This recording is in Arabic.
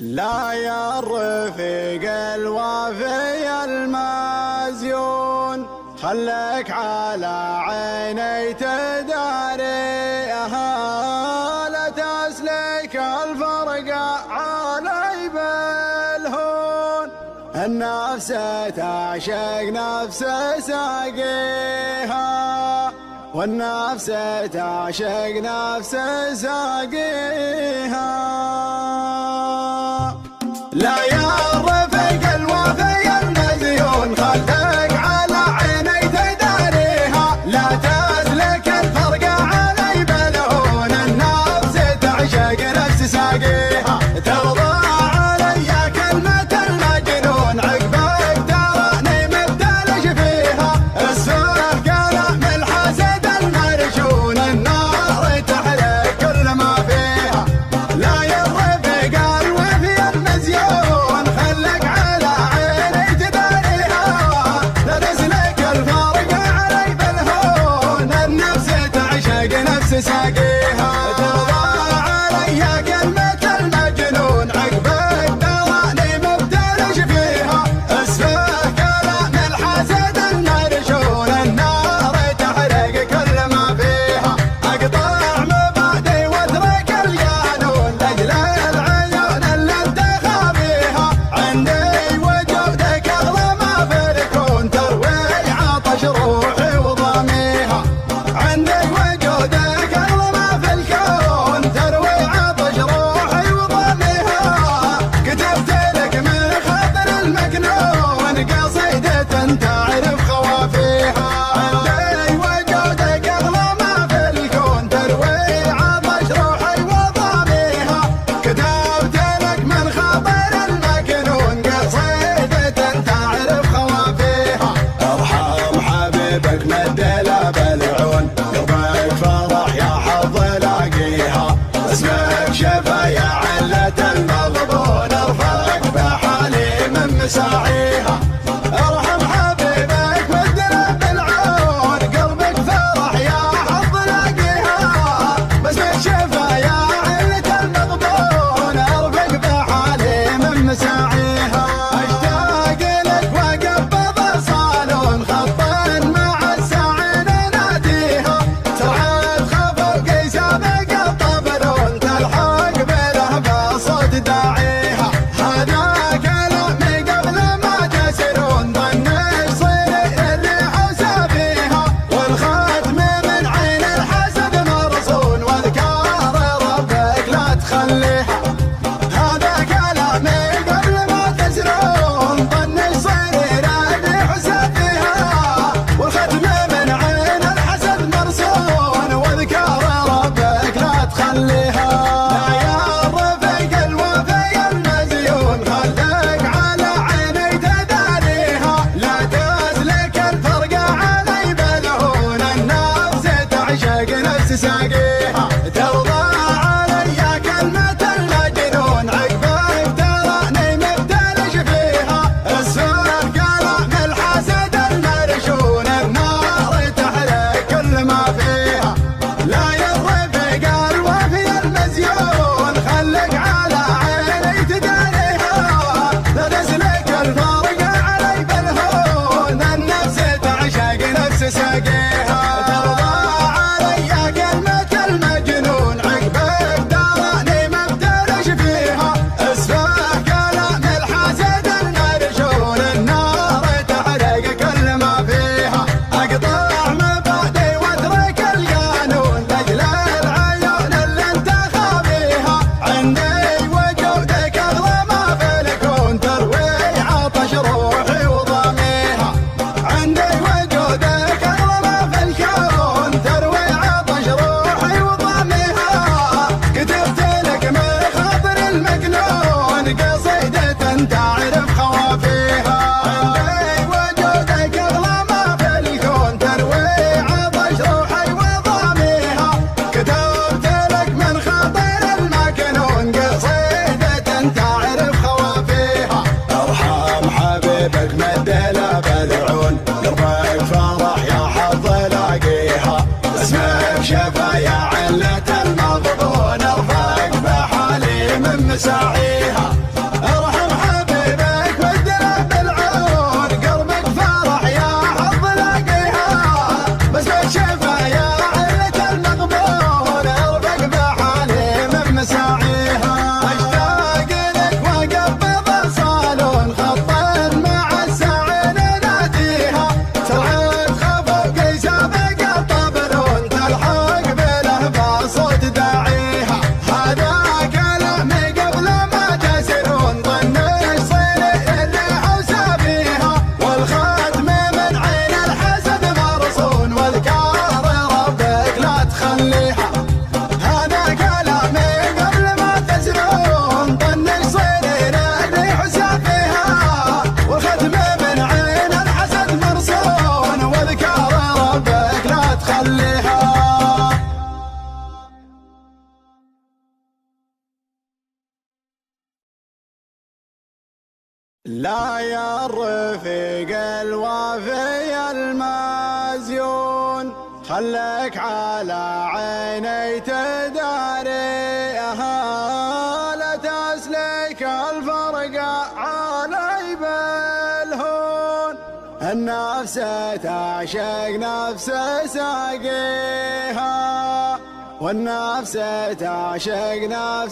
لا يا الرفيق الوافي المزيون، خلك على عيني تداريها، لا تسلك الفرق علي بالهون. النفس تعشق نفس ساقيها، والنفس تعشق نفس ساقيها. لا يا الرفيق الوفي المزيون، خلك على عيني تداريها، لا تسلك الفرق علي بالهون. النفس تعشق نفس ساقيها، ترضى علي كلمة المجنون، عقبك تراني مبتلش فيها. السوء كلام الحسد المرشون، النار تحرق كل ما فيها. لا يا الرفيق الوفي المزيون، خلك على عيني تداريها، لا تسلك الفرق علي بالهون. النفس تعشق نفس ساقيها، ترضى علي كلمة المجنون، عقبك تراني مبتلش فيها. اسفه كلام الحسد المرشون، النار تحرق كل ما فيها. اقطع مبادئ واترك القانون، لاجل العيون اللي انت خابيها. عندي وجودك اغلى ما في الكون، تروي عطش روحي وضميها. عندي وجودك اغلى ما في الكون، تروي عطش روحي وضميها. كتبت لك من خاطر المكنون، قصيدة تعرف خوافيها. عندي وجودك اغلى ما في الكون، تروي عطش روحي وضميها. كتبت لك من خاطر المكنون، قصيدة تعرف خوافيها. ارحم حبيبك مدلة بالعون، قلبك فرح يا حظ لاقيها. اسمك شفا يا علة المغبون، ارفعك بحالي من مساعيها. ارحم حبيبك مدلة بالعون، قلبك فرح يا حظ لاقيها. باسمك شفا يا علة المغبون، ارفعك بحالي من مساعيها. اشتاق لك وقبض صالون، خطا مع السعين ناديها. سرعة خفوق سابق الطبلون، تلحق بلهبة صوت داعيها. هذا كلامي قبل ما تسرون، ظن يصير اللي حوسى فيها. والختم من عين الحسد مرصون، واذكار ربك لا تخليها. هذا كلامي قبل ما تسرون، ظن يصير اللي حوسى فيها. والختم من عين الحسد مرصون، واذكار ربك لا تخليها. لا يا الرفيق الوفي المزيون، خلك على عيني تداريها، لا تسلك الفرق علي بالهون. النفس تعشق نفس ساقيها، ترضى علي كلمة المجنون، عقبك تراني مبتلش فيها. السوء كلام الحسد المرشون، النار تحرق كل ما فيها. لا يا الرفيق الوفي المزيون، خلك على عيني تداريها، لا تسلك الفرق علي بالهون. النفس تعشق نفس ساقيها، ترضى علي كلمة المجنون، عقبك تراني مبتلش فيها. اسفه كلام الحسد المرشون، النار تحرق كل ما فيها. اقطع مبادئ واترك القانون، لاجل العيون اللي انت خابيها. عندي وجودك اغلى ما في الكون، تروي عطش روحي وضميها. عندي وجودك اغلى ما في الكون، تروي عطش روحي وضميها. كتبت لك من خاطر المكنون، قصيدة تعرف خوافيها. عندي وجودك اغلى ما في الكون، تروي عطش روحي وضميها. كتبت لك من خاطر المكنون، قصيدة تعرف خوافيها. ارحم حبيبك مدلة بالعون، قلبك فرح يا حظ لاقيها. اسمك شفا يا علة المغبون، ارفعك بحالي من مساعيها. لا يا الرفيق الوافي المزيون خلك على عيني تداريها، لا تسلك الفرق علي بالهون. النفس تعشق نفس ساقيها، والنفس تعشق نفس